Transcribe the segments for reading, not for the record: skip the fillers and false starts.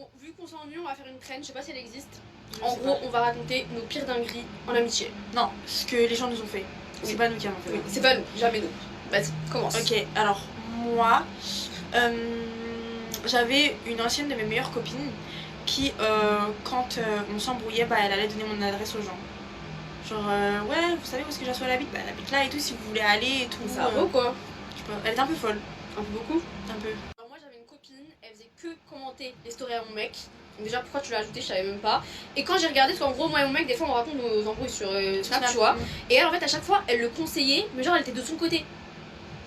Bon, vu qu'on s'ennuie, on va faire une traîne, je sais pas si elle existe. En gros, on va raconter nos pires dingueries en amitié. Non, ce que les gens nous ont fait. C'est pas nous qui avons fait. Oui, c'est pas nous, jamais nous. Vas-y, commence. Ok, alors moi, j'avais une ancienne de mes meilleures copines qui, quand on s'embrouillait, bah elle allait donner mon adresse aux gens. Genre, ouais, vous savez où est-ce que j'assois la bite? Bah elle habite là et tout, si vous voulez aller et tout. Ça vaut quoi? Je sais pas, elle était un peu folle. Un peu beaucoup? Un peu. Alors moi j'avais une copine, elle faisait que commenter les stories à mon mec. Donc déjà pourquoi tu l'as ajouté, je savais même pas. Et quand j'ai regardé, parce qu'en gros moi et mon mec des fois on raconte nos embrouilles sur Snap, tu vois. Et elle en fait à chaque fois elle le conseillait, mais genre elle était de son côté.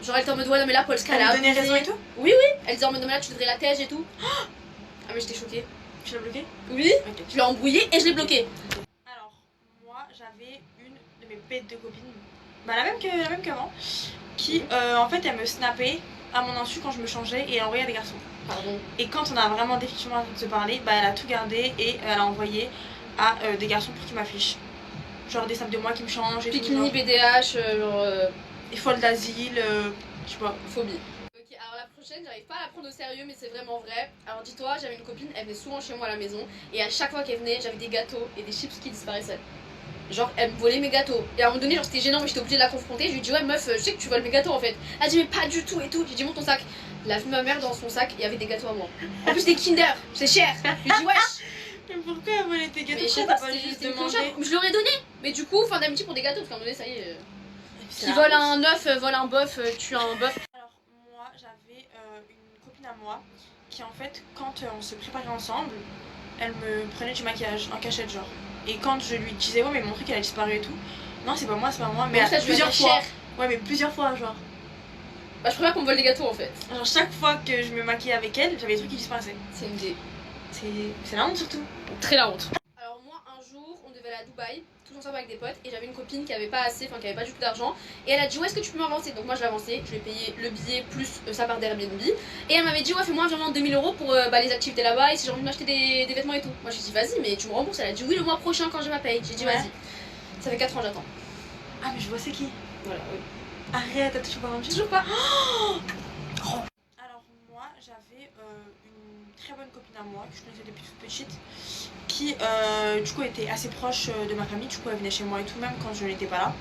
Genre elle était en mode ouais non mais là Polska elle a donné raison et tout. Oui oui, elle disait en mode non mais là tu devrais la tège et tout. Ah mais j'étais choquée. Tu l'as bloqué? Oui, okay. Je l'ai embrouillé et je l'ai bloqué. Alors moi j'avais une de mes bêtes de copines, bah la même qu'avant, qui en fait elle me snappait à mon insu quand je me changeais et elle envoyait à des garçons. Pardon. Et quand on a vraiment définitivement envie de se parler, bah elle a tout gardé et elle a envoyé à des garçons pour qu'ils m'affichent. Genre des snaps de moi qui me changent et tout. Pikini, BDH, genre. Et folle d'asile, je sais pas. Phobie. Ok, alors la prochaine, j'arrive pas à la prendre au sérieux, mais c'est vraiment vrai. Alors dis-toi, j'avais une copine, elle venait souvent chez moi à la maison, et à chaque fois qu'elle venait, j'avais des gâteaux et des chips qui disparaissaient. Genre, elle me volait mes gâteaux. Et à un moment donné, genre, c'était gênant, mais j'étais obligée de la confronter. Je lui ai dit, ouais, meuf, je sais que tu voles mes gâteaux en fait. Elle a dit, mais pas du tout et tout. J'ai dit, monte ton sac. Elle a vu ma mère dans son sac, il y avait des gâteaux à moi. En plus, des Kinder, c'est cher. Je lui ai dit, wesh. Mais pourquoi elle volait tes gâteaux? Mais je sais pas, c'était demander. Je l'aurais donné. Mais du coup, fin d'amitié pour des gâteaux, parce qu'à un moment donné, ça y est. Qui vole un œuf, vole un bœuf, tue un bœuf. Alors, moi, j'avais une copine à moi qui, en fait, quand on se préparait ensemble, elle me prenait du maquillage en cachette, genre. Et quand je lui disais, ouais, mais mon truc, elle a disparu et tout. Non, c'est pas moi, mais bon, ça, plusieurs fois. Ouais, mais plusieurs fois, genre. Bah, je préfère qu'on me vole des gâteaux en fait. Genre, chaque fois que je me maquillais avec elle, j'avais des trucs qui disparaissaient. C'est une idée. C'est la honte surtout. Très la honte. Alors, moi, un jour, on devait aller à Dubaï, tous ensemble avec des potes, et j'avais une copine qui avait pas assez, enfin qui avait pas du tout d'argent. Et elle a dit, ouais, est-ce que tu peux m'avancer? Donc, moi, je l'ai avancé, je lui ai payé le billet plus sa part d'Airbnb. Et elle m'avait dit, ouais, fais-moi un virement de 2000 € pour les activités là-bas et si j'ai envie de m'acheter des vêtements et tout. Moi, j'ai dit, vas-y, mais tu me rembourses. Elle a dit, oui, le mois prochain quand j'ai ma paye. J'ai dit, vas-y. Ça fait 4 ans, j'attends. Ah, mais je vois c'est qui. Voilà, oui. Arrête, t'as toujours pas vendu? Toujours pas. Alors moi j'avais une très bonne copine à moi que je connaissais depuis toute petite qui du coup était assez proche de ma famille, du coup elle venait chez moi et tout même quand je n'étais pas là.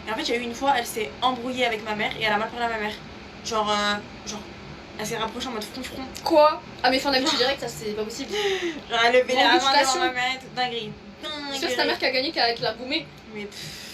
Et en fait il y a eu une fois elle s'est embrouillée avec ma mère et elle a mal parlé à ma mère. Genre elle s'est rapprochée en mode front. Quoi? Ah mais fin d'amitié direct, ça c'est pas possible. Genre elle levait la main devant ma mère, dinguerie. J'espère que c'est ta mère qui a gagné, qui l'a boumé. Mais pff.